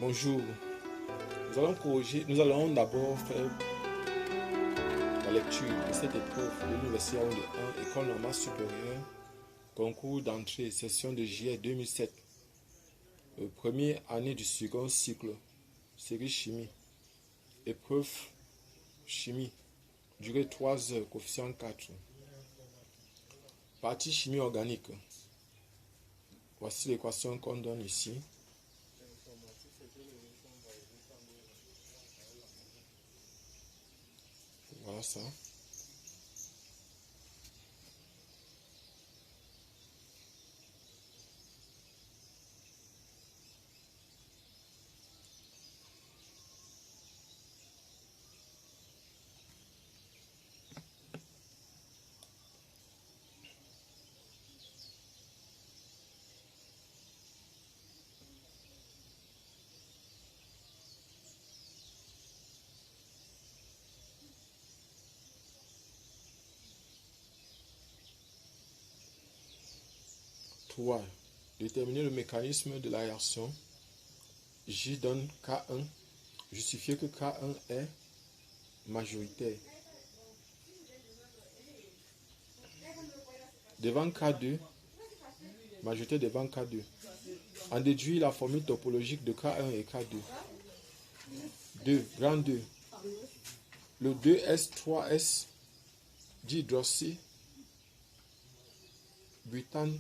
Bonjour, nous allons d'abord faire la lecture de cette épreuve de l'Université Yaoundé 1, École normale supérieure, concours d'entrée, session de juillet 2007, première année du second cycle, série chimie, épreuve chimie, durée 3 heures, coefficient 4, partie chimie organique. Voici l'équation qu'on donne ici. Voilà ça. Trois. Déterminer le mécanisme de la réaction. J donne K1. Justifier que K1 est majoritaire. Devant K2, majorité devant K2. En déduit la formule topologique de K1 et K2. 2. Grand 2. Le 2S3S dihydroxy butane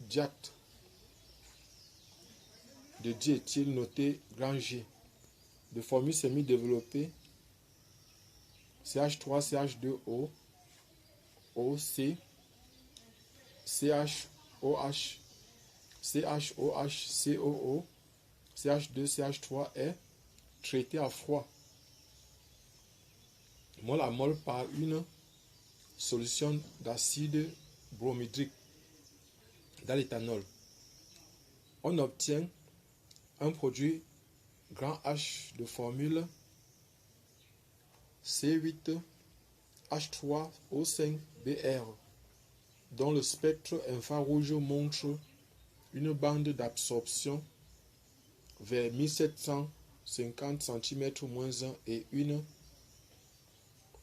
diacte de diéthyl noté grand G. De formule semi-développée CH3CH2O OC CHOH CHOH COO CH2CH3 est traité à froid mol à mol par une solution d'acide bromhydrique dans l'éthanol. On obtient un produit grand H de formule C8H3O5Br dont le spectre infrarouge montre une bande d'absorption vers 1750 cm-1 et une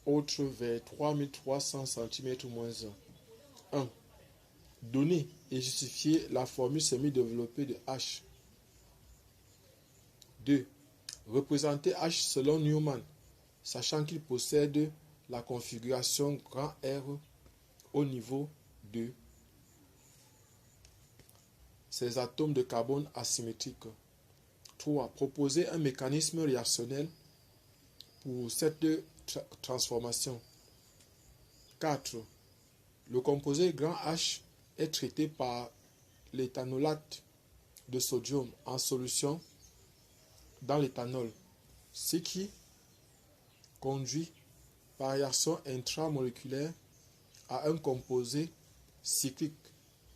autre vers 3300 cm-1. 1. Donner et justifier la formule semi-développée de H. 2. Représenter H selon Newman, sachant qu'il possède la configuration grand R au niveau de ses atomes de carbone asymétriques. 3. Proposer un mécanisme réactionnel pour cette transformation. 4. Le composé grand H est traité par l'éthanolate de sodium en solution dans l'éthanol, ce qui conduit par réaction intramoléculaire à un composé cyclique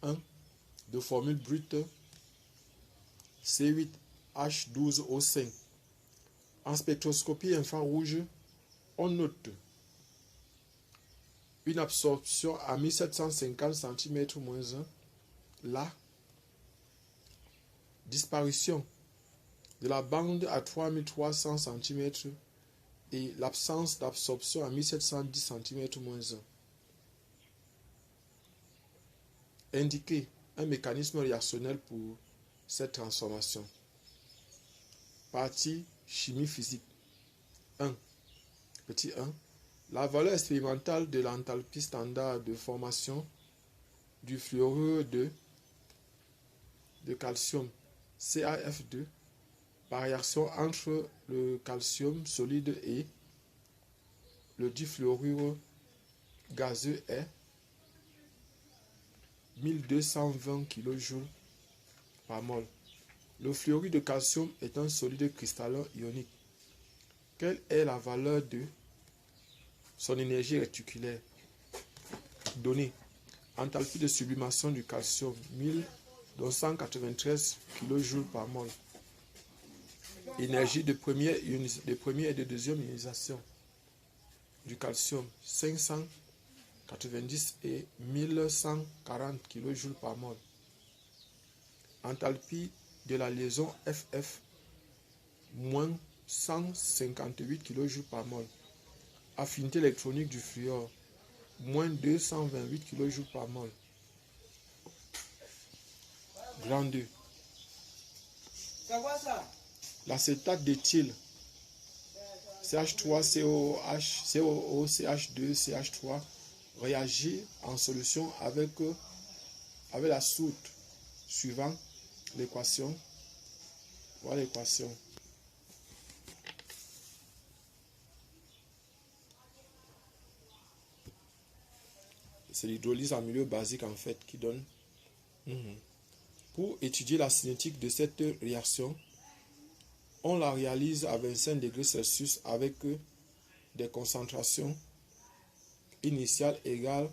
1 de formule brute C8H12O5. En spectroscopie infrarouge, on note une absorption à 1750 cm-1, la disparition de la bande à 3300 cm et l'absence d'absorption à 1710 cm-1. Indiquer un mécanisme réactionnel pour cette transformation. Partie chimie physique. 1. Petit 1. La valeur expérimentale de l'enthalpie standard de formation du fluorure de calcium CaF2 par réaction entre le calcium solide et le difluorure gazeux est 1220 kJ par mol. Le fluorure de calcium est un solide cristallin ionique. Quelle est la valeur de son énergie réticulaire? Donnée. Enthalpie de sublimation du calcium 1293 kJ par mol. Énergie de première et de deuxième ionisation du calcium 590 et 1140 kJ par mol. Enthalpie de la liaison FF moins 158 kJ par mol. Affinité électronique du fluor, moins 228 kJ par mol. Grand 2. L'acétate d'éthyle, CH3COOH, COOCH2, CH3, réagit en solution avec la soude suivant l'équation. Voilà l'équation. C'est l'hydrolyse en milieu basique en fait qui donne. Pour étudier la cinétique de cette réaction, on la réalise à 25 degrés Celsius avec des concentrations initiales égales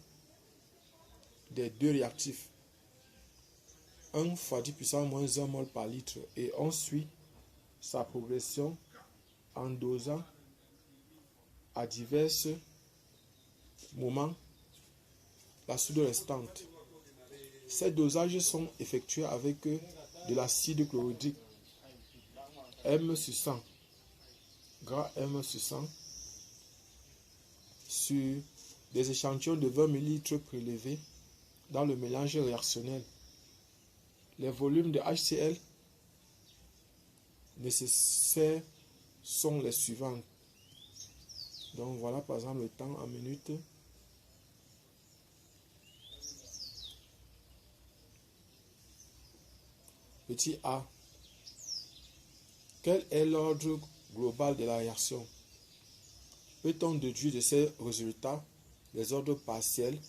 des deux réactifs. 1 fois 10 puissance moins 1 mol par litre, et on suit sa progression en dosant à divers moments la soude restante. Ces dosages sont effectués avec de l'acide chlorhydrique M sur 100, gras M sur 100, sur des échantillons de 20 ml prélevés dans le mélange réactionnel. Les volumes de HCl nécessaires sont les suivants. Donc voilà par exemple le temps en minutes. Petit a. Quel est l'ordre global de la réaction? Peut-on déduire de ces résultats les ordres partiels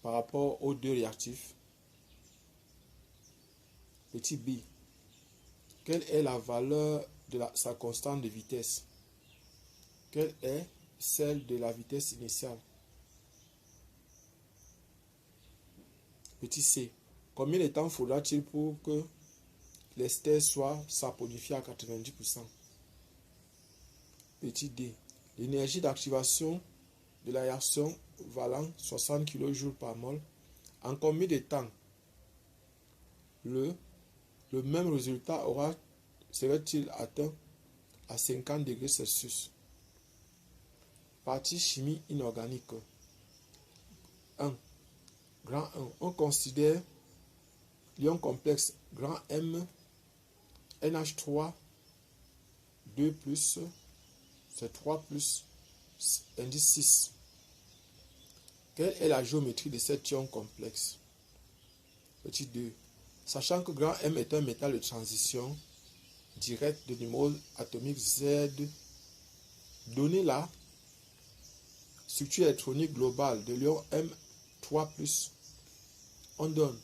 par rapport aux deux réactifs? Petit b. Quelle est la valeur de sa constante de vitesse? Quelle est celle de la vitesse initiale? Petit c. Combien de temps faudra-t-il pour que l'ester soit saponifié à 90%? Petit d. L'énergie d'activation de la réaction valant 60 kJ par mol. En combien de temps le même résultat serait-il atteint à 50 degrés Celsius? Partie chimie inorganique. 1. Grand 1. On considère l'ion complexe grand M NH3 2+, c'est 3+, indice 6. Quelle est la géométrie de cet ion complexe? Petit 2. Sachant que grand M est un métal de transition directe de numéro atomique Z, donnez la structure électronique globale de l'ion M3+, on donne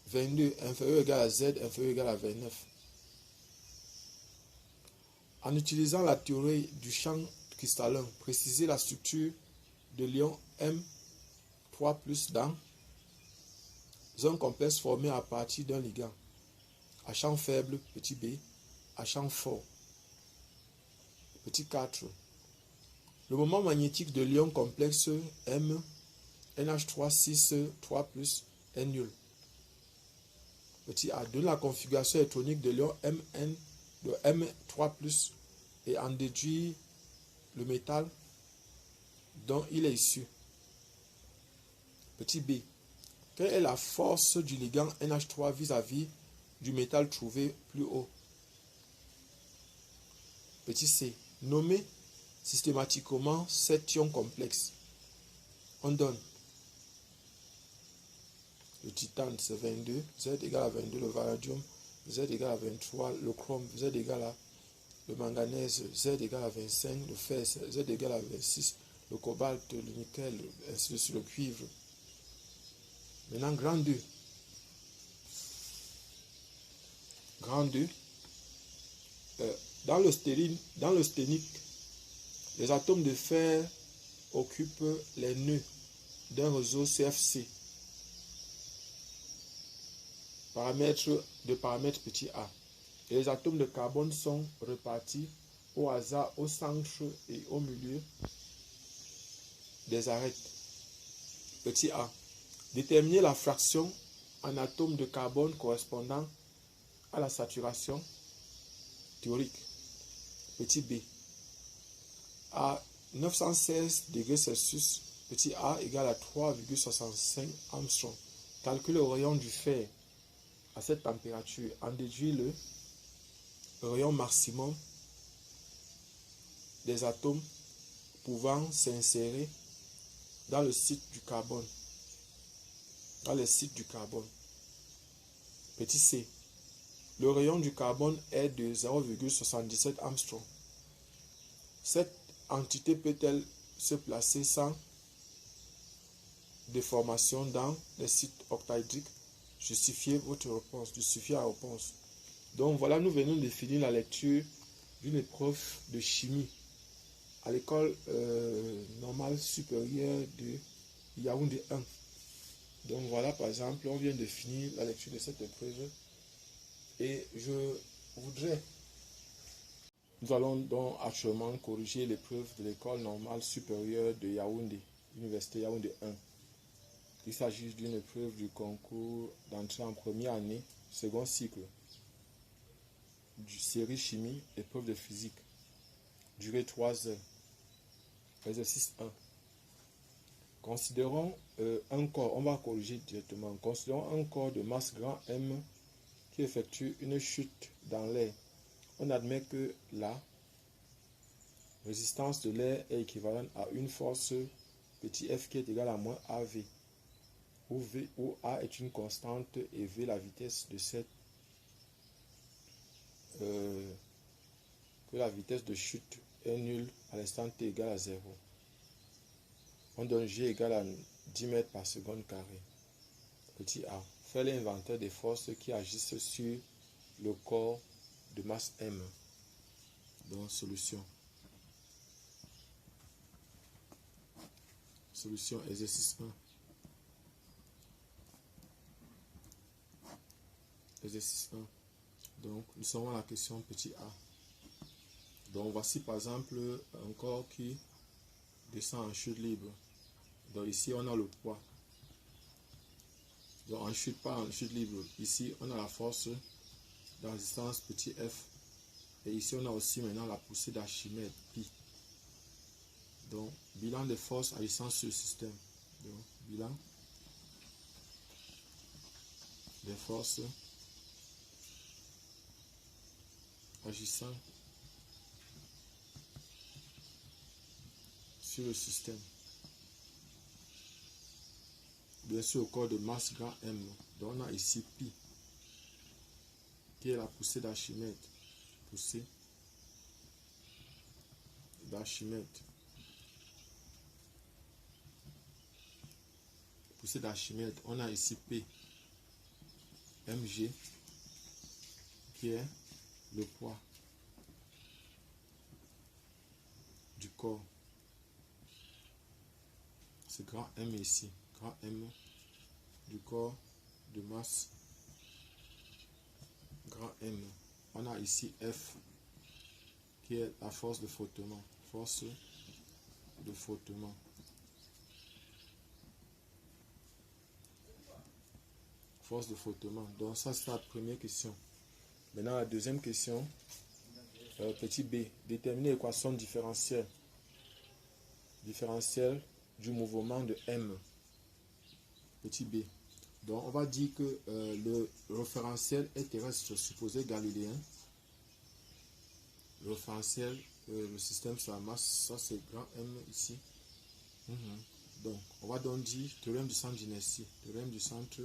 22 inférieur ou égal à Z inférieur ou égal à 29. En utilisant la théorie du champ cristallin, précisez la structure de l'ion M3+ dans un complexe formé à partir d'un ligand à champ faible, petit b, à champ fort, petit 4. Le moment magnétique de l'ion complexe M NH3 6 est nul. Petit a. Donne la configuration électronique de l'ion de M3+ et en déduit le métal dont il est issu. Petit b. Quelle est la force du ligand NH3 vis-à-vis du métal trouvé plus haut? Petit c. Nommez systématiquement cet ion complexe. On donne le titane, c'est 22, Z égale à 22, le vanadium, Z égale à 23, le chrome, Z égale à le manganèse, Z égale à 25, le fer, Z égale à 26, le cobalt, le nickel, ainsi de suite, le cuivre. Maintenant, grand 2. Grand 2. Dans le sténique, les atomes de fer occupent les nœuds d'un réseau CFC. Paramètre petit a. Et les atomes de carbone sont répartis au hasard au centre et au milieu des arêtes. Petit a. Déterminer la fraction en atomes de carbone correspondant à la saturation théorique. Petit b. À 916 degrés Celsius, petit a égale à 3,65 Armstrong. Calcule le rayon du fer à cette température. En déduit le rayon maximum des atomes pouvant s'insérer dans le site du carbone. Dans les sites du carbone. Petit c. Le rayon du carbone est de 0,77 Armstrong. Cette entité peut-elle se placer sans déformation dans les sites octaédriques? Justifiez votre réponse. Justifiez la réponse. Donc voilà, nous venons de définir la lecture d'une épreuve de chimie à l'école normale supérieure de Yaoundé 1. Donc voilà, par exemple, on vient de finir la lecture de cette épreuve et je voudrais... Nous allons donc actuellement corriger l'épreuve de l'école normale supérieure de Yaoundé, Université Yaoundé 1. Il s'agit d'une épreuve du concours d'entrée en première année, second cycle, du série chimie, épreuve de physique, durée 3 heures. Exercice 1. Considérons un corps, on va corriger directement. Considérons un corps de masse grand M qui effectue une chute dans l'air. On admet que la résistance de l'air est équivalente à une force petit f qui est égale à moins AV, où A est une constante et V la vitesse de cette que la vitesse de chute est nulle à l'instant t égale à 0. On donne G égale à 10 mètres par seconde carré. Petit a. Fait l'inventaire des forces qui agissent sur le corps de masse M. Donc, solution. Solution, exercice 1. Exercice 1. Donc, nous sommes à la question petit a. Donc, voici par exemple un corps qui descend en chute libre. Donc, ici, on a le poids. Donc, en chute, pas en chute libre. Ici, on a la force de résistance petit f. Et ici, on a aussi maintenant la poussée d'Archimède, pi. Donc, bilan des forces agissant sur le système. Donc, bilan des forces agissant sur le système. Bien sûr, au corps de masse grand M. Donc, on a ici pi, qui est la poussée d'Archimède. Poussée d'Archimède. Poussée d'Archimède. On a ici P, mg, qui est le poids du corps. C'est grand M ici. Grand M du corps de masse grand M. On a ici F, qui est la force de frottement. Force de frottement. Force de frottement. Donc ça, c'est la première question. Maintenant, la deuxième question. Petit b. Déterminer l'équation différentielle. Différentielle du mouvement de M. Petit b. Donc, on va dire que le référentiel est terrestre supposé galiléen. Le référentiel, le système sur la masse, ça c'est grand M ici. Donc, on va donc dire théorème du centre d'inertie. Théorème du centre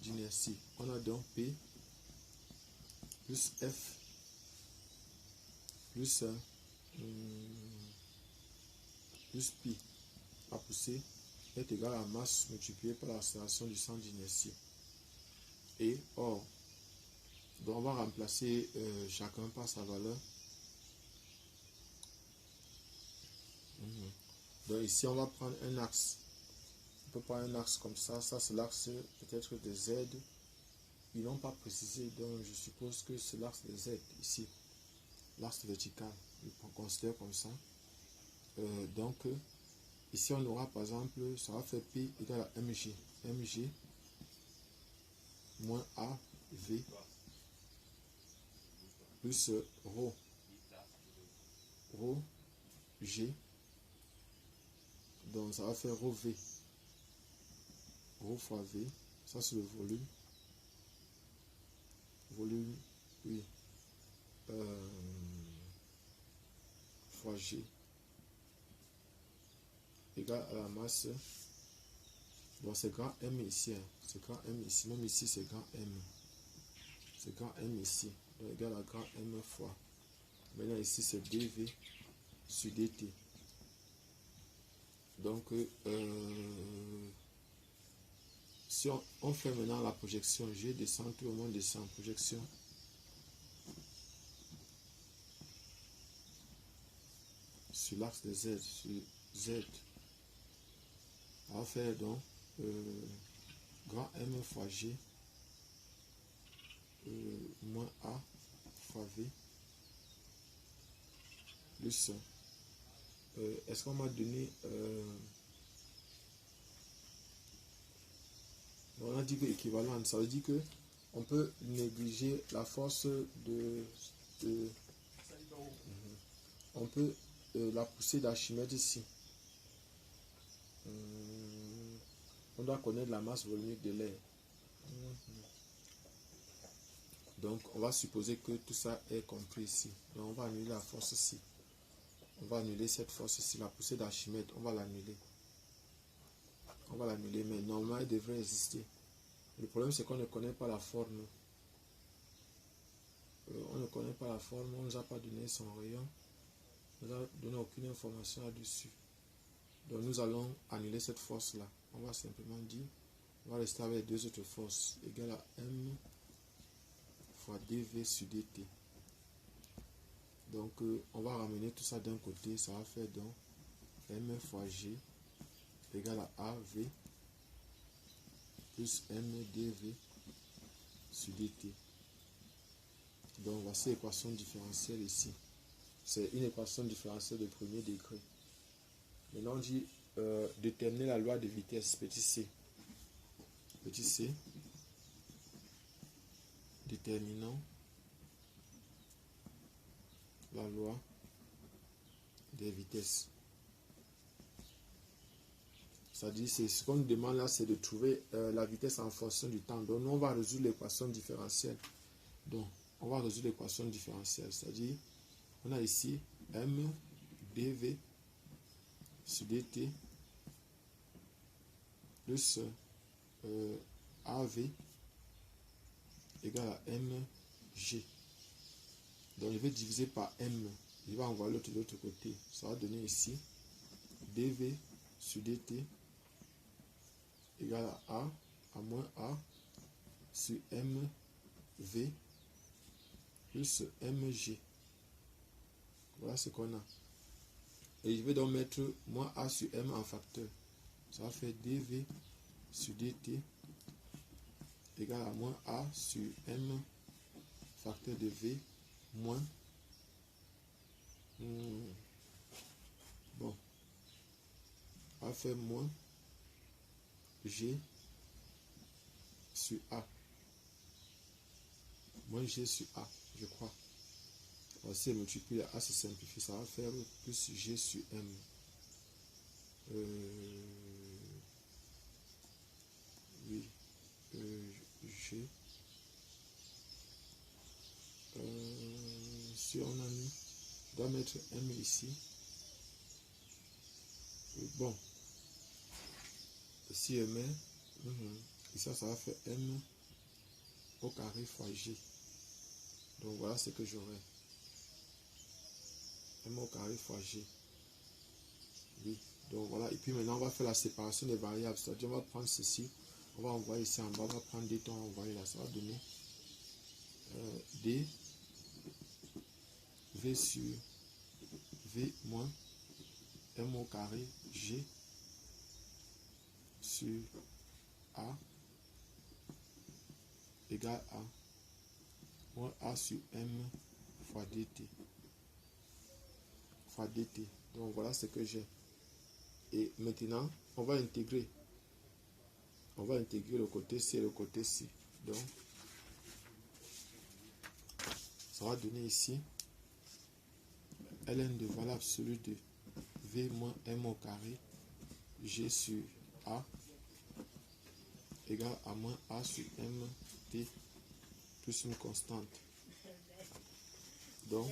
d'inertie. On a donc P plus F plus pi. La poussée est égale à la masse multipliée par l'accélération du centre d'inertie. Et or, donc on va remplacer chacun par sa valeur. Donc ici on va prendre un axe. On peut prendre un axe comme ça. Ça c'est l'axe peut-être des Z. Ils n'ont pas précisé, donc je suppose que c'est l'axe des Z ici. L'axe vertical. On considère comme ça. Donc ici on aura par exemple, ça va faire P égale à mg. Mg moins AV plus rho G. Donc ça va faire rho V. Rho fois V. Ça c'est le volume. Volume, oui. Fois G. Égal à la masse. Bon, c'est grand M ici. Hein. C'est grand M ici. Même ici, c'est grand M. C'est grand M ici. Donc égal à grand M fois. Maintenant ici, c'est dV sur dt. Donc, si on fait maintenant la projection, G descend, tout le monde descend. Projection. Sur l'axe de Z. Sur Z. On va faire donc grand M fois G moins A fois V plus est-ce qu'on m'a donné on a dit que équivalente, ça veut dire que on peut négliger la force de on peut la poussée d'Archimède ici. On doit connaître la masse volumique de l'air. Donc, on va supposer que tout ça est compris ici. Donc, on va annuler la force ici. On va annuler cette force ici, la poussée d'Archimède. On va l'annuler. On va l'annuler, mais normalement, elle devrait exister. Le problème, c'est qu'on ne connaît pas la forme. On ne connaît pas la forme. On ne nous a pas donné son rayon. On ne nous a donné aucune information là-dessus. Donc, nous allons annuler cette force-là. On va simplement dire, on va rester avec deux autres forces égales à M fois dV sur dt. Donc, on va ramener tout ça d'un côté. Ça va faire donc M fois G égale à AV plus M dV sur dt. Donc, voici l'équation différentielle ici. C'est une équation différentielle de premier degré. Maintenant, on dit déterminer la loi de vitesse, petit c. Petit c. Déterminant la loi des vitesses. C'est-à-dire, ce qu'on nous demande là, c'est de trouver la vitesse en fonction du temps. Donc, nous, on va résoudre l'équation différentielle. Donc, on va résoudre l'équation différentielle. C'est-à-dire, on a ici M dV sur dt plus AV égale à mg. Donc, je vais diviser par m. Je vais envoyer l'autre de l'autre côté. Ça va donner ici dv sur dt égale à moins a sur mv plus mg. Voilà ce qu'on a. Et je vais donc mettre moins a sur m en facteur. Ça va faire dv sur dt égale à moins a sur m facteur de v moins bon, on va faire moins g sur a, moins g sur a, je crois. Voici multiplié, a se simplifie, ça va faire plus g sur m. Oui, g si on a mis, je dois mettre m ici. Bon, si je mets et ça va faire m au carré fois g. Donc voilà ce que j'aurai. M au carré fois g. Oui, donc voilà. Et puis maintenant, on va faire la séparation des variables. C'est-à-dire, on va prendre ceci, on va envoyer ici en bas, on va prendre des temps, on va envoyer là. Ça va donner d v sur v moins m au carré g sur a égale à moins a sur m fois dt. Fois dt. Donc voilà ce que j'ai. Et maintenant, on va intégrer. On va intégrer le côté C et le côté C. Donc, ça va donner ici ln de valeur absolue de v moins m au carré g sur a égale à moins a sur mt plus une constante. Donc,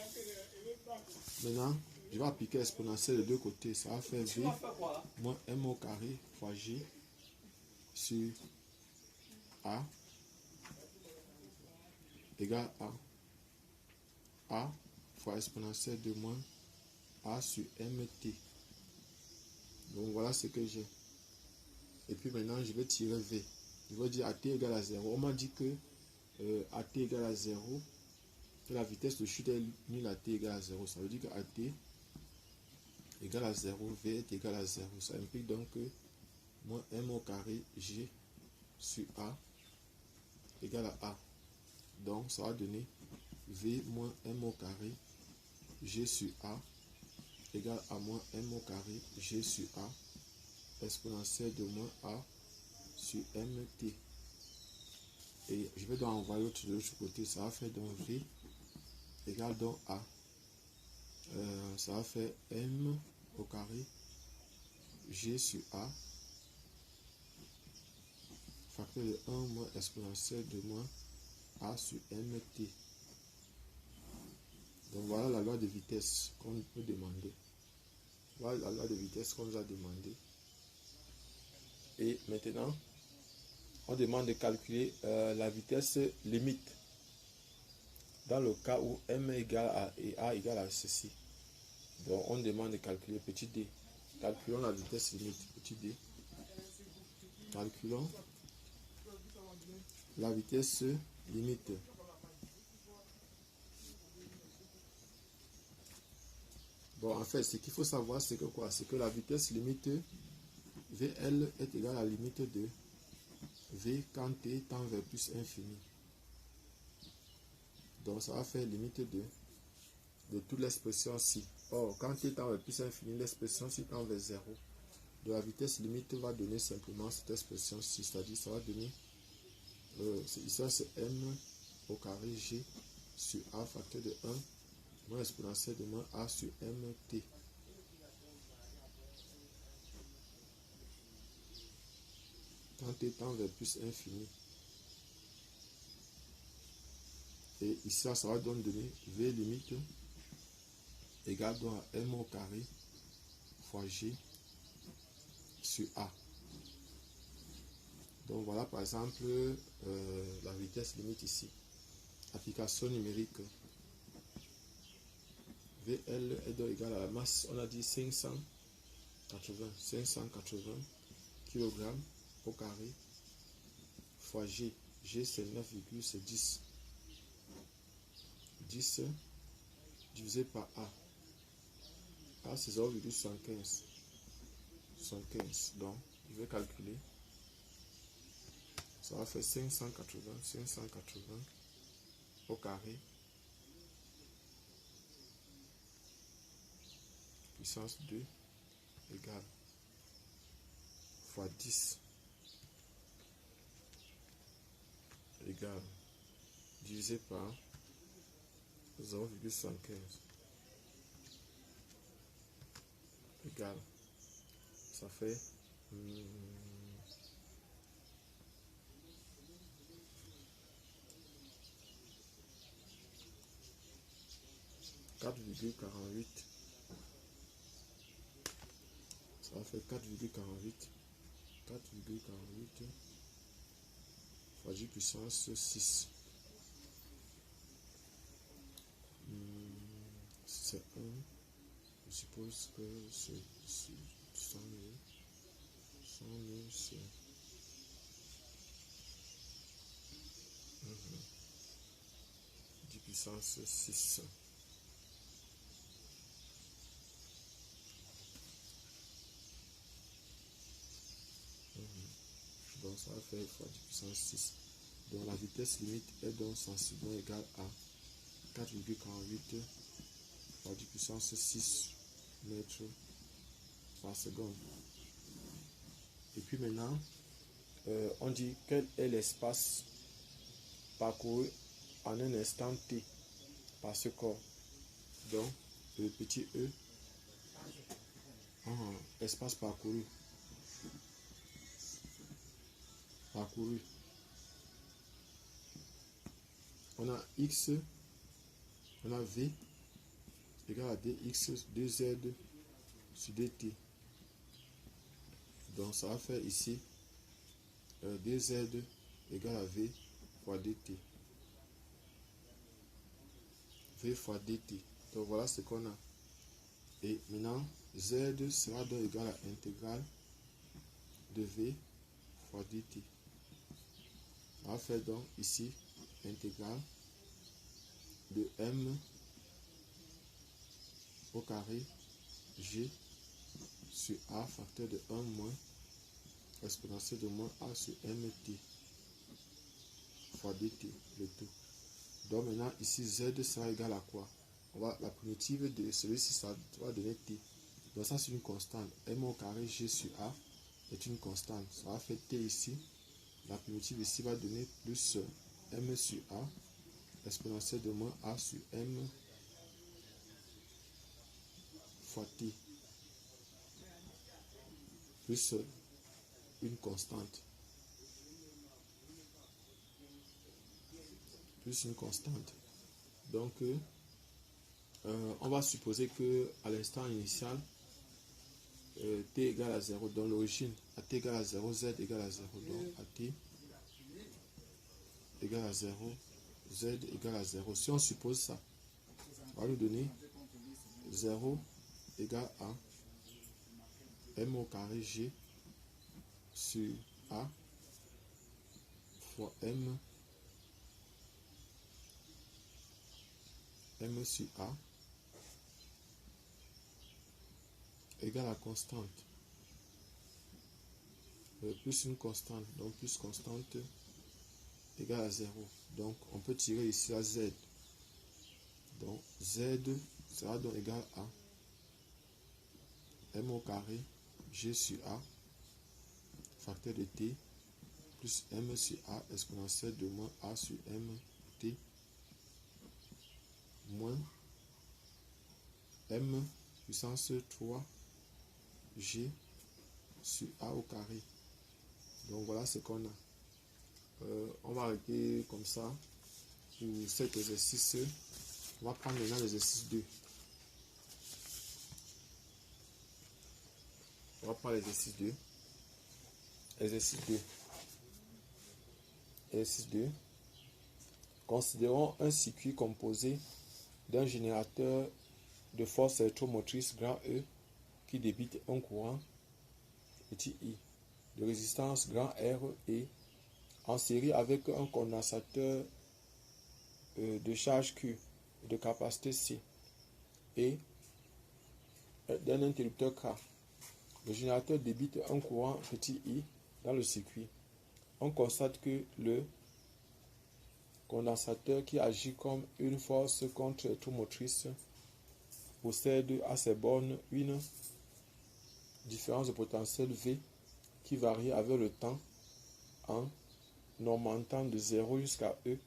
maintenant, je vais appliquer l'exponentielle de deux côtés. Ça va faire v moins m au carré fois g sur a égale à a fois exponentielle de moins a sur mt. Donc voilà ce que j'ai. Et puis maintenant, je vais tirer v. Je vais dire at égale à 0. On m'a dit que at égale à 0, que la vitesse de chute est nulle à t égale à 0. Ça veut dire que at égale à 0, v est égal à 0. Ça implique donc que moins m au carré g sur a égale à a. Donc ça va donner v moins m au carré g sur a égale à moins m au carré g sur a exponentielle de moins a sur mt. Et je vais donc envoyer l'autre de l'autre côté. Ça va faire donc v égale donc a. Ça va faire m au carré g sur a facteur de 1 moins exponentielle de moins a sur mt. Donc voilà la loi de vitesse qu'on peut demander. Voilà la loi de vitesse qu'on nous a demandé. Et maintenant, on demande de calculer la vitesse limite dans le cas où m égale à et a égale à ceci. Donc on demande de calculer petit d. Calculons la vitesse limite, petit d. Calculons la vitesse limite. Bon, en fait, ce qu'il faut savoir, c'est que quoi? C'est que la vitesse limite VL est égale à la limite de V quand t tend vers plus infini. Donc, ça va faire limite de toute l'expression ci. Or, quand t tend vers plus infini, l'expression ci tend vers 0. Donc, la vitesse limite va donner simplement cette expression ci, c'est-à-dire ça va donner, ici c'est m au carré g sur a facteur de 1 moins exponentielle de moins a sur mt. Quand t tend vers plus infini. Et ici, ça va donc donner v limite égale donc à m au carré fois g sur a. Donc voilà par exemple la vitesse limite ici. Application numérique. VL est donc égal à la masse, on a dit 580 kg au carré fois g. G c'est 9, c'est 10. 10 divisé par A. A c'est 0,75. 75. Donc je vais calculer. Ça va faire 580 au carré puissance 2 égale fois 10 égale divisé par 0,75 égale, ça fait 4,48. Ça va faire 4,48 fois 10 puissance 6. C'est 1. Je suppose que c'est 100 000. 100 000 c'est 10 puissance 6. Donc ça va faire fois 10 puissance 6. Donc la vitesse limite est donc sensiblement égale à 4,48 fois 10 puissance 6 mètres par seconde. Et puis maintenant, on dit quel est l'espace parcouru en un instant t. par ce corps. Donc, le petit E, espace parcouru. Parcouru. On a X, on a V égale à dx 2z sur dt. Donc ça va faire ici 2z égale à V fois dt. V fois dt. Donc voilà ce qu'on a. Et maintenant, z sera donc égal à intégrale de V fois dt. On va faire donc ici intégrale de m au carré g sur a facteur de 1 moins exponentielle de moins a sur mt fois dt, le tout. Donc maintenant ici z sera égal à quoi? La primitive de celui-ci, ça va donner t. Donc ça c'est une constante. M au carré g sur a est une constante. Ça va faire t ici. La primitive ici va donner plus m sur a exponentielle de moins a sur m fois t plus une constante. Plus une constante. Donc on va supposer que à l'instant initial t égale à 0, dans l'origine à t égale à 0, z égale à 0, donc à t égale à 0, z égale à 0. Si on suppose ça, on va nous donner 0 égale à m au carré g sur a fois m sur a égale à constante plus une constante, donc plus constante égale à 0. Donc on peut tirer ici à z. Donc z sera donc égal à m au carré g sur a facteur de t plus m sur a exponentielle de moins a sur mt moins m puissance 3 g sur a au carré. Donc voilà ce qu'on a. On va arrêter comme ça pour cet exercice. On va prendre maintenant l'exercice 2. On va prendre l'exercice 2. Exercice 2. Exercice 2. Considérons un circuit composé d'un générateur de force électromotrice grand E qui débite un courant petit i de résistance grand R et en série avec un condensateur de charge Q de capacité C et d'un interrupteur K. Le générateur débite un courant petit i dans le circuit. On constate que le condensateur qui agit comme une force contre-électromotrice possède à ses bornes une différence de potentiel V qui varie avec le temps en augmentant de 0 jusqu'à E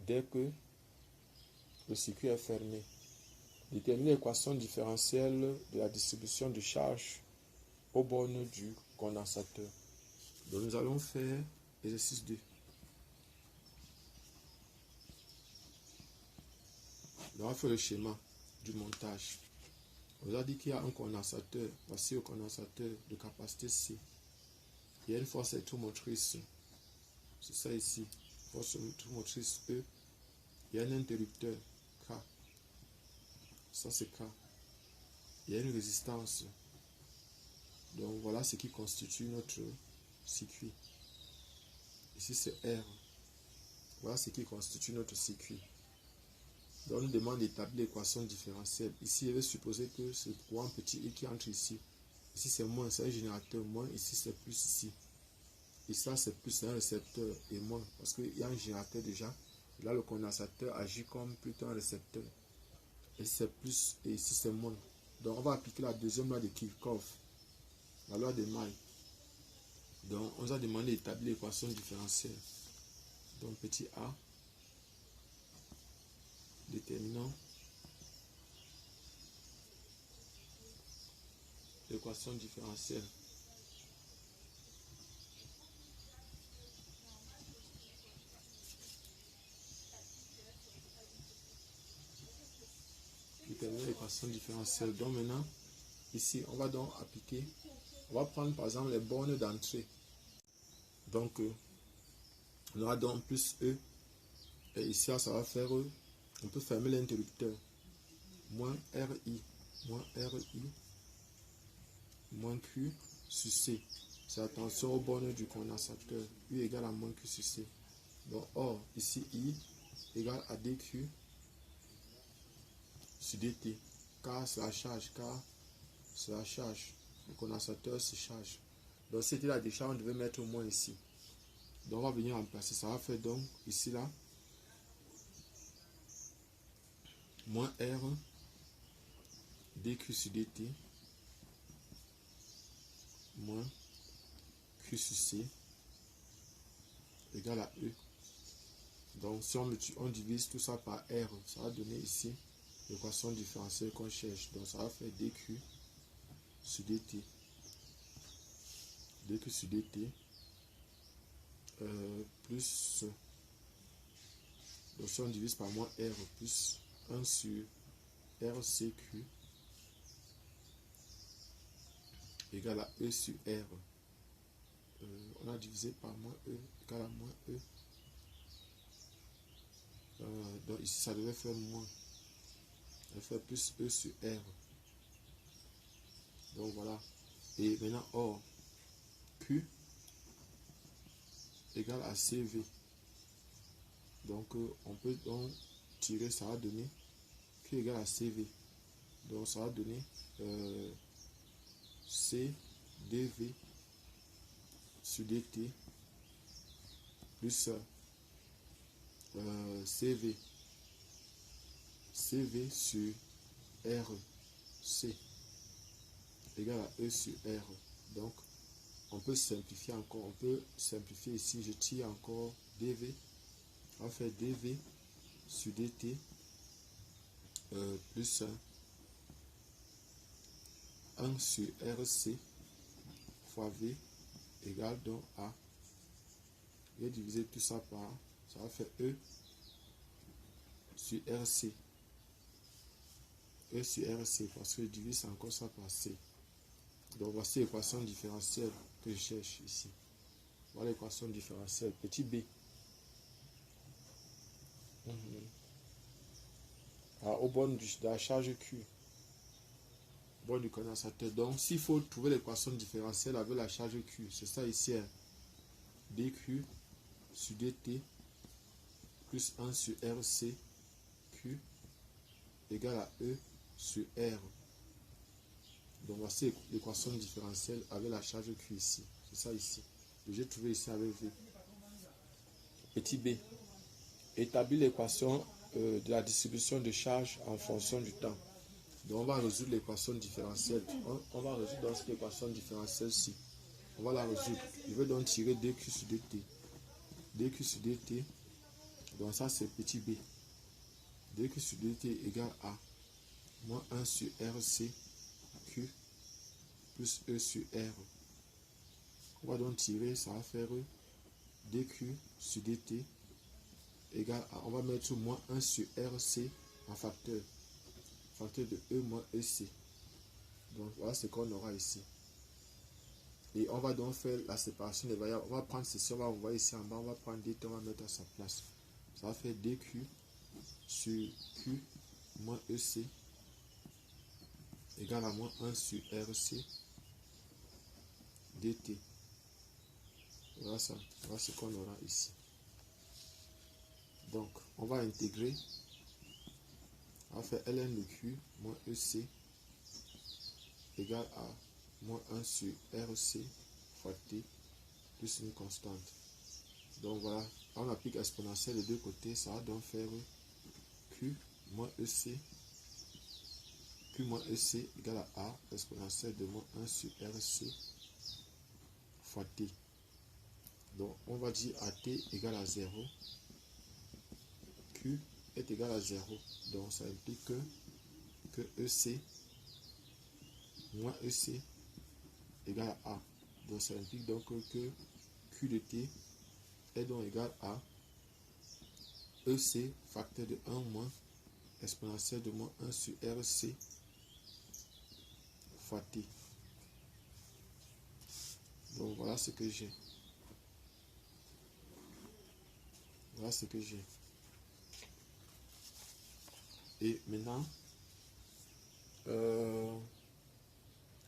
dès que le circuit est fermé. Déterminer l'équation différentielle de la distribution de charge aux bornes du condensateur. Donc nous allons faire l'exercice 2. On va faire le schéma du montage. On nous a dit qu'il y a un condensateur. Voici le condensateur de capacité C. Il y a une force électromotrice. C'est ça ici. Force électromotrice E. Il y a un interrupteur K. Ça c'est K. Il y a une résistance. Donc voilà ce qui constitue notre circuit. Ici c'est R. Voilà ce qui constitue notre circuit. Donc on nous demande d'établir l'équation différentielle. Ici, je vais supposer que ce courant petit i qui entre ici. Ici c'est moins, c'est un générateur moins. Ici c'est plus ici. Et ça c'est plus, c'est un récepteur et moins. Parce qu'il y a un générateur déjà. Et là le condensateur agit comme plutôt un récepteur. Et c'est plus, et ici c'est moins. Donc on va appliquer la deuxième loi de Kirchhoff. La loi de May. Donc on nous a demandé d'établir l'équation différentielle. Donc petit a déterminant l'équation différentielle. Déterminant l'équation différentielle. Donc maintenant, ici, on va donc appliquer, on va prendre par exemple les bornes d'entrée. Donc, on aura donc plus E. Et ici, ça va faire E. On peut fermer l'interrupteur. Moins RI. Moins RI. Moins Q sur C. C'est attention aux bornes du condensateur. U égale à moins Q sur C. Donc, or, ici, I égale à DQ sur DT. Car c'est la charge. Car c'est la charge. Le condensateur se charge. Donc, c'était la décharge, on devait mettre au moins ici. Donc, on va venir remplacer. Ça va faire donc, ici, là, moins R dQ sur dt moins Q sur C égale à E. Donc, si on divise tout ça par R, ça va donner ici l'équation différentielle qu'on cherche. Donc, ça va faire dQ sur dt. dQ sur dt plus, donc si on divise par moins R plus 1 sur RCQ égale à E sur R. On a divisé par moins E égale à moins E. Donc ici ça devait faire moins. Ça devait faire plus E sur R. Donc voilà. Et maintenant, or, Q égale à CV. Donc on peut donc tirer, ça va donner Q égale à CV. Donc ça va donner CdV sur dt plus CV sur RC égale à E sur R. Donc on peut simplifier encore, on peut simplifier ici, je tire encore dV, on va faire dV sur dt plus 1 sur RC fois V égale donc à, je vais diviser tout ça par, ça va faire E sur RC. E sur RC, parce que je divise encore ça par C. Donc voici l'équation différentielle que je cherche ici. Voilà l'équation différentielle, petit b. Alors, au borne de la charge Q, borne du condensateur. Donc s'il faut trouver l'équation différentielle avec la charge Q, c'est ça ici, hein. dQ sur dt plus 1 sur RC Q égale à E sur R. Donc voici l'équation différentielle avec la charge Q ici. C'est ça ici. J'ai trouvé ici avec V. Petit b. Établir l'équation de la distribution de charge en fonction du temps. Donc on va résoudre l'équation différentielle. On va résoudre dans cette équation différentielle-ci. On va la résoudre. Je vais donc tirer dQ sur dt. dQ sur dt. Donc ça c'est petit b. dQ sur dt égale à moins 1 sur RC Q plus E sur R. On va donc tirer, ça va faire dQ sur dt égale à, on va mettre moins 1 sur RC en facteur de E moins EC. Donc voilà ce qu'on aura ici. Et on va donc faire la séparation des variables. On va prendre ceci, on va envoyer ici en bas, on va prendre dt, on va mettre à sa place. Ça va faire dQ sur Q moins EC égale à moins 1 sur RC dt. Voilà ça, voilà ce qu'on aura ici. Donc, on va intégrer, on va faire ln de Q moins EC égale à moins 1 sur RC fois T plus une constante. Donc voilà, on applique exponentielle des deux côtés, ça va donc faire Q moins EC égale à A exponentielle de moins 1 sur RC fois T. Donc on va dire AT égale à 0, Q est égal à 0. Donc ça implique que EC moins EC égale à A. Donc ça implique donc que Q de T est donc égal à EC facteur de 1 moins exponentielle de moins 1 sur RC fois T. Donc voilà ce que j'ai. Voilà ce que j'ai. Et maintenant,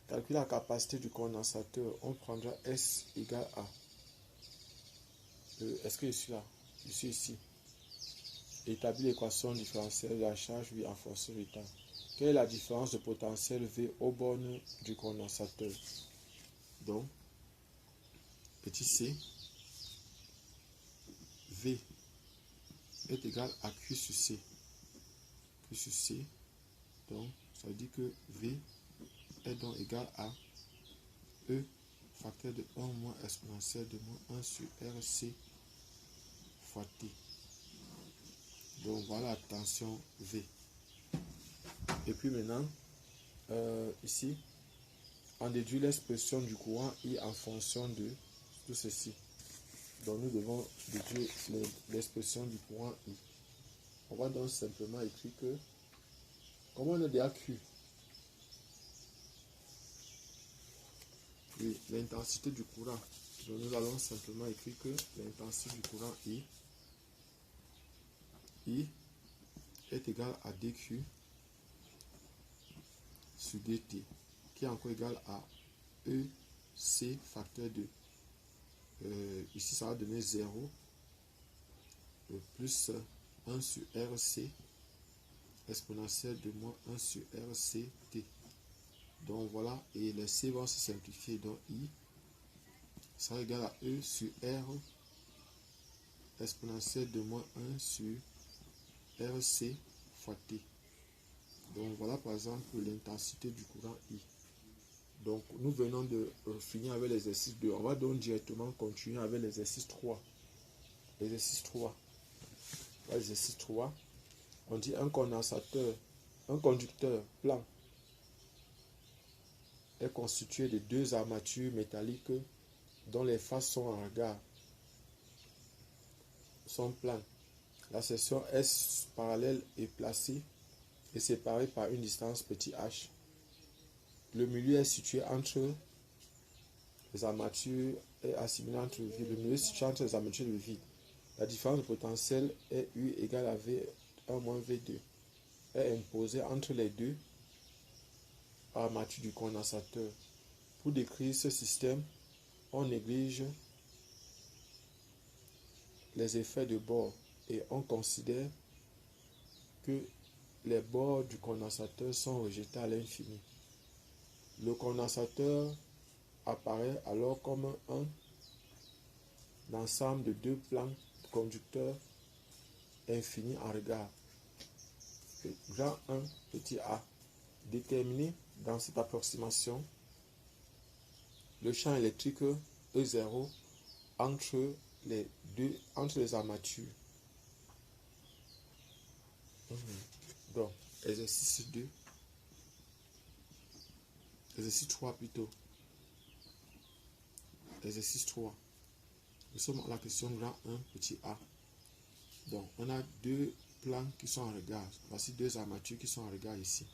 calculer la capacité du condensateur, on prendra S égale à. Est-ce que je suis là? Je suis ici. Établir l'équation différentielle de la charge V en fonction du temps. Quelle est la différence de potentiel V aux bornes du condensateur? Donc, petit c, V est égal à Q sur C. Q sur C, donc ça veut dire que V est donc égal à E facteur de 1 moins exponentielle de moins 1 sur RC fois T. Donc voilà la tension V. Et puis maintenant, ici, on déduit l'expression du courant I en fonction de tout ceci. Donc nous devons déduire l'expression du courant I. On va donc simplement écrire que, comme on a déjà Q, l'intensité du courant, donc nous allons simplement écrire que l'intensité du courant I est égal à dQ sur dt, qui est encore égal à EC facteur de, ici ça va donner 0, plus 1 sur RC exponentielle de moins 1 sur RCT. Donc voilà, et les C vont se simplifier, donc I sera égal à E sur R exponentielle de moins 1 sur RC fois T. Donc voilà par exemple l'intensité du courant I. Donc nous venons de finir avec l'exercice 2. On va donc directement continuer avec l'exercice 3. L'exercice 3. L'exercice 3. On dit un condensateur, un conducteur plan est constitué de deux armatures métalliques dont les faces sont en regard, sont planes. La section S parallèle est placée et séparée par une distance petit h. Le milieu est situé entre les armatures et assimilé entre le vide. Le milieu est situé entre les armatures et le vide. La différence de potentiel est U égale à V1 moins V2. Est imposée entre les deux armatures du condensateur. Pour décrire ce système, on néglige les effets de bord et on considère que les bords du condensateur sont rejetés à l'infini. Le condensateur apparaît alors comme un ensemble de deux plans conducteurs infinis en regard. Grand 1, petit a. Déterminer dans cette approximation le champ électrique E0 entre les armatures. Donc, exercice 2. Exercice 3 plutôt. Exercice 3. Nous sommes à la question grand 1, petit a. Donc, on a deux plans qui sont en regard. Voici deux armatures qui sont en regard ici.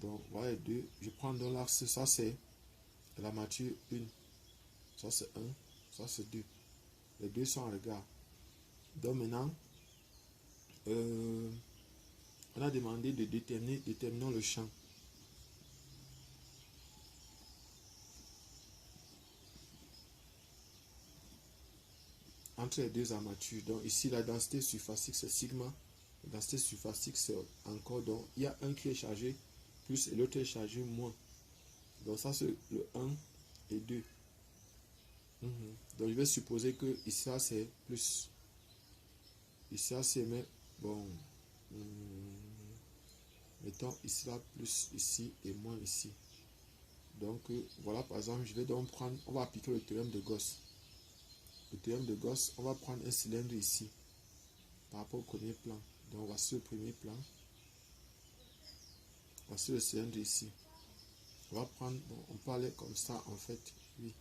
Donc, voilà les deux. Je prends donc l'axe, ça c'est l'armature 1. Ça c'est 1, ça c'est 2. Les deux sont en regard. Donc maintenant, on a demandé de déterminons le champ. Entre les deux armatures. Donc ici, la densité surfacique, c'est sigma. La densité surfacique, c'est encore, donc il y a un qui est chargé plus et l'autre est chargé moins. Donc ça, c'est le 1 et 2. Donc je vais supposer que ici, c'est plus. Ici, c'est mais bon. Mettons ici, là, plus ici et moins ici. Donc voilà, par exemple, je vais donc prendre, on va appliquer le théorème de Gauss. le théorème de Gauss, on va prendre un cylindre ici, par rapport au premier plan. Donc voici le premier plan. Voici le cylindre ici. On va prendre, bon, on peut aller comme ça en fait, oui.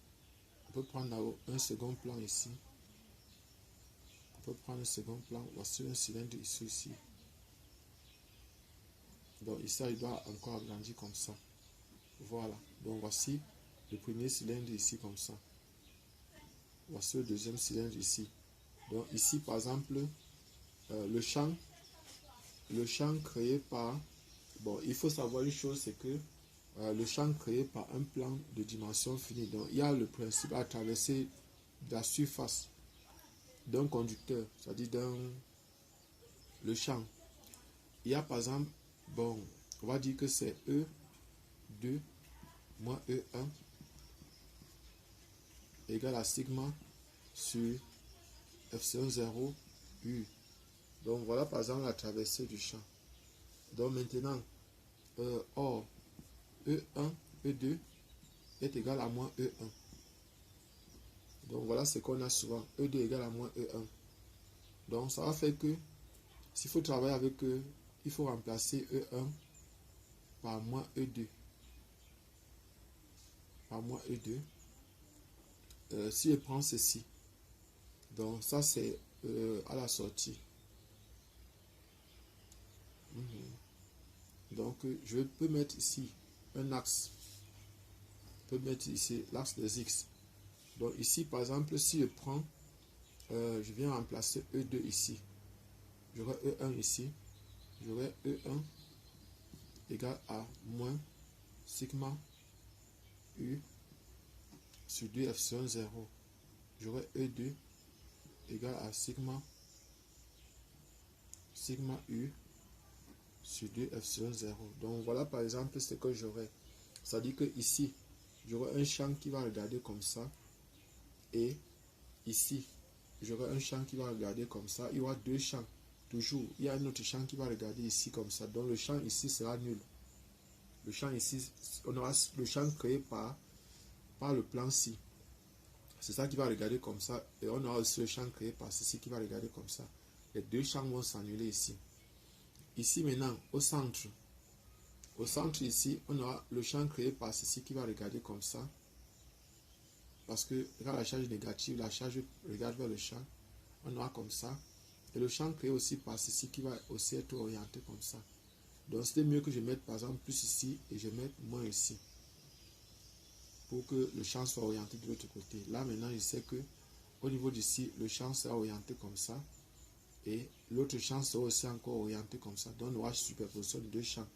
On peut prendre là-haut un second plan ici. On peut prendre un second plan. Voici un cylindre ici. Donc ici, il doit encore agrandir comme ça. Voilà. Donc voici le premier cylindre ici comme ça. Voici le deuxième cylindre ici. Donc ici, par exemple, le champ créé par... Bon, il faut savoir une chose, c'est que le champ créé par un plan de dimension finie. Donc il y a le principe à traverser de la surface d'un conducteur, c'est-à-dire le champ. Il y a par exemple, bon, on va dire que c'est E2 moins E1 égale à sigma sur epsilon 0 U. Donc voilà par exemple la traversée du champ. Donc maintenant, or E1, E2 est égal à moins E1. Donc voilà ce qu'on a souvent, E2 égale à moins E1. Donc ça va faire que, s'il faut travailler avec eux, il faut remplacer E1 par moins E2. Par moins E2. Si je prends ceci, donc ça c'est à la sortie. Donc je peux mettre ici un axe. Je peux mettre ici l'axe des X. Donc ici par exemple, si je prends, je viens remplacer E2 ici. J'aurai E1 ici. J'aurai E1 égale à moins sigma U sur 2 epsilon 0. J'aurai E2 égale à sigma U sur 2 epsilon 0. Donc voilà par exemple ce que j'aurai. C'est-à-dire que ici, j'aurai un champ qui va regarder comme ça. Et ici, j'aurai un champ qui va regarder comme ça. Il y aura deux champs. Toujours, il y a un autre champ qui va regarder ici comme ça. Donc le champ ici sera nul. Le champ ici, on aura le champ créé par le plan-ci. C'est ça qui va regarder comme ça. Et on aura aussi le champ créé par ceci qui va regarder comme ça. Les deux champs vont s'annuler ici. Ici maintenant, au centre ici, on aura le champ créé par ceci qui va regarder comme ça. Parce que quand la charge est négative, la charge regarde vers le champ. On aura comme ça. Et le champ créé aussi par ceci qui va aussi être orienté comme ça. Donc c'était mieux que je mette par exemple plus ici et je mette moins ici. Pour que le champ soit orienté de l'autre côté. Là maintenant je sais que au niveau d'ici, le champ sera orienté comme ça. Et l'autre champ sera aussi encore orienté comme ça. Donc on aura superposition de deux champs.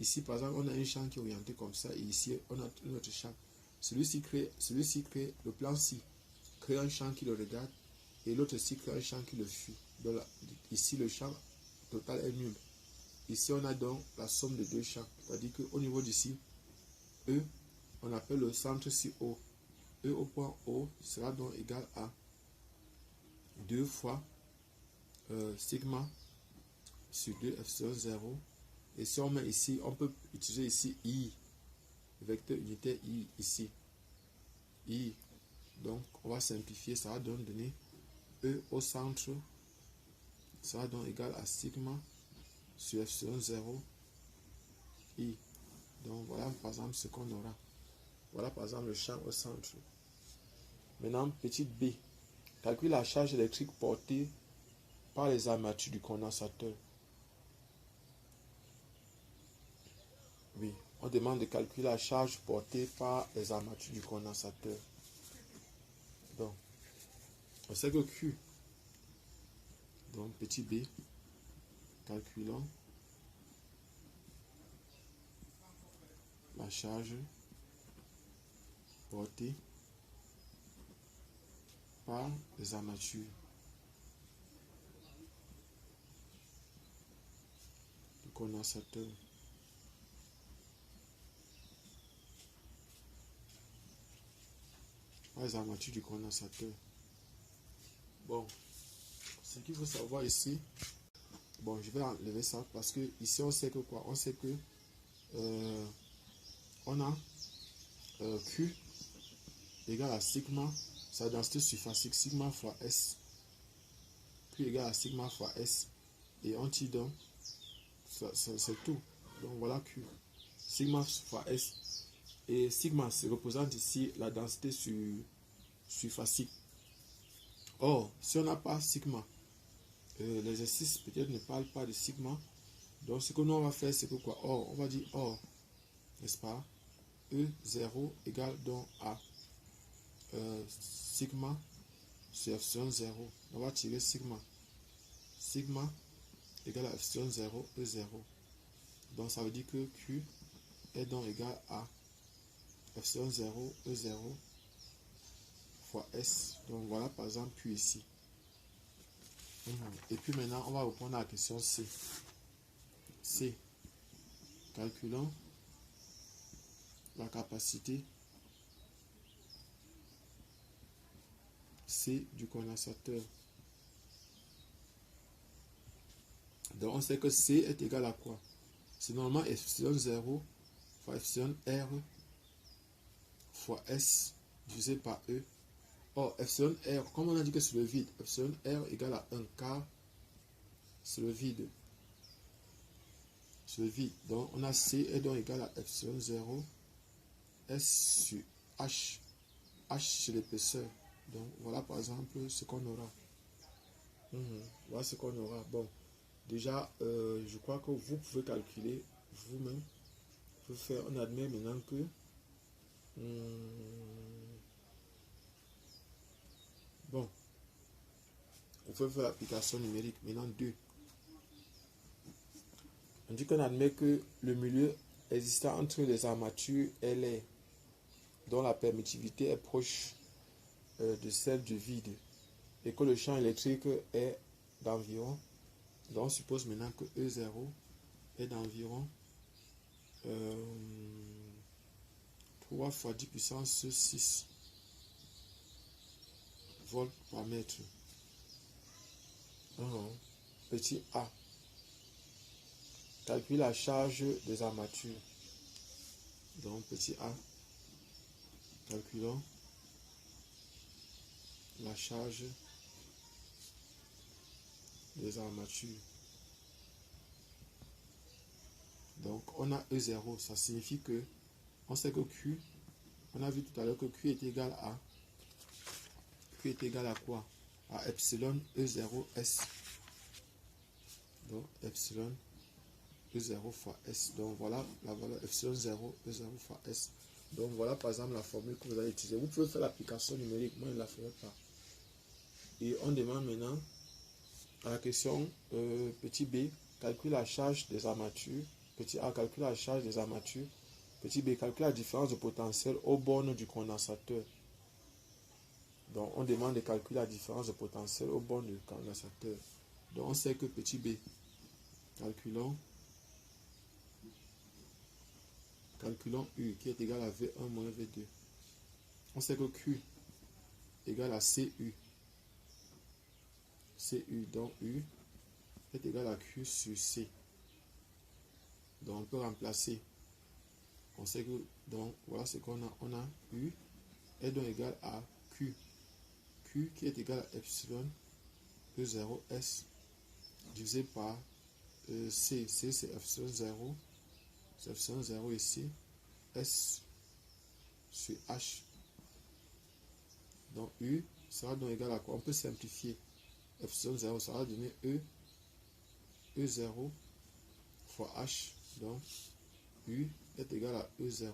Ici par exemple on a un champ qui est orienté comme ça. Et ici on a un autre champ. Celui-ci crée le plan-ci. Crée un champ qui le regarde. Et l'autre-ci crée un champ qui le fuit. Donc là, ici le champ total est nul. Ici on a donc la somme de deux champs. C'est-à-dire qu'au niveau d'ici, E, on appelle le centre-ci O. E au point O sera donc égal à 2 fois sigma sur 2 epsilon 0. Et si on met ici, on peut utiliser ici I, vecteur unitaire I ici. I. Donc on va simplifier, ça va donc donner E au centre, ça va donc égal à sigma sur epsilon 0 I. Donc voilà par exemple ce qu'on aura. Voilà par exemple le champ au centre. Maintenant, petite b. Calcule la charge électrique portée par les armatures du condensateur. Oui, on demande de calculer la charge portée par les armatures du condensateur. Donc, on sait que Q. Donc, petit b. Calculons la charge portée par les armatures du condensateur. Par les armatures du condensateur. Bon, ce qu'il faut savoir ici, bon, je vais enlever ça parce que ici on sait que quoi? On sait que on a Q égale à sigma sa densité surfacique, sigma fois S, Q égale à sigma fois S, et on tire donc, c'est tout. Donc voilà Q, sigma fois S, et sigma se représente ici la densité surfacique. Or, si on n'a pas sigma, l'exercice peut-être ne parle pas de sigma, donc ce que nous on va faire, c'est que quoi? Or, on va dire or, n'est-ce pas? E0 égale donc à sigma sur epsilon 0. On va tirer sigma. Sigma égale à epsilon 0, E0. Donc ça veut dire que Q est donc égal à epsilon 0, E0 fois S. Donc voilà par exemple Q ici. Et puis maintenant, on va répondre à la question C. C. Calculons la capacité C du condensateur. Donc on sait que C est égal à quoi? C'est normalement epsilon 0 fois epsilon R fois S divisé par E. Or, epsilon R, comme on a dit que c'est le vide, epsilon R égale à 1 quart, c'est le vide. C'est le vide. Donc on a C est donc égal à epsilon 0 S sur H. H c'est l'épaisseur. Donc voilà par exemple ce qu'on aura. Voilà ce qu'on aura. Bon, déjà, je crois que vous pouvez calculer vous-même. On admet maintenant que bon, on peut faire l'application numérique. Maintenant 2. On dit qu'on admet que le milieu existant entre les armatures et l'air, dont la permittivité est proche de celle du vide, et que le champ électrique est d'environ, donc on suppose maintenant que E0 est d'environ 3 fois 10 puissance 6 volts par mètre. Petit a. Calcule la charge des armatures. Donc petit a. Calculons la charge des armatures. Donc on a E0, ça signifie que on sait que Q, on a vu tout à l'heure que Q est égal à quoi? À epsilon E0 S. Donc epsilon E0 fois S. Donc voilà la valeur epsilon 0 E0 fois S. Donc voilà par exemple la formule que vous allez utiliser. Vous pouvez faire l'application numérique, moi je ne la ferai pas. Et on demande maintenant à la question petit b, calcule la charge des armatures. Petit a, calcule la charge des armatures. Petit b, calcule la différence de potentiel aux bornes du condensateur. Donc on demande de calculer la différence de potentiel aux bornes du condensateur. Donc on sait que petit b, calculons U qui est égal à V1 moins V2. On sait que Q égale à CU. Donc U est égal à Q sur C. Donc on peut remplacer. On sait que, donc voilà ce qu'on a. On a U est donc égal à Q. Q qui est égal à epsilon E0S divisé par C. C c'est epsilon 0. C'est epsilon 0 ici. S sur H. Donc U sera donc égal à quoi? On peut simplifier. Epsilon 0, ça va donner E0 fois H. Donc U est égal à E0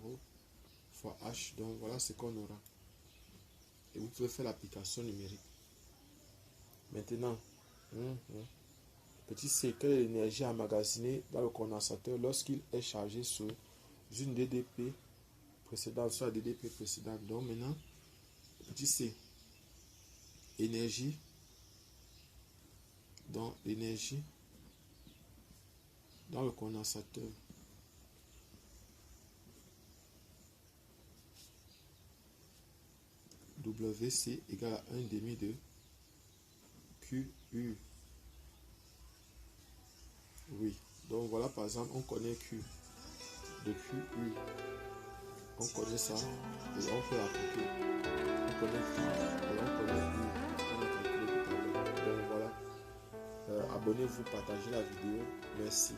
fois H. Donc voilà ce qu'on aura. Et vous pouvez faire l'application numérique. Maintenant, petit c, quelle est l'énergie emmagasinée dans le condensateur lorsqu'il est chargé sur une DDP précédente, soit DDP précédente. Donc maintenant, petit c, énergie, donc l'énergie dans le condensateur. WC égale à 1 demi de QU. Oui, donc voilà par exemple, on connaît Q de QU. On connaît ça et on peut appliquer. connaît qui, on connaît où, on a calculé tout à l'heure. Donc voilà, abonnez-vous, partagez la vidéo, merci.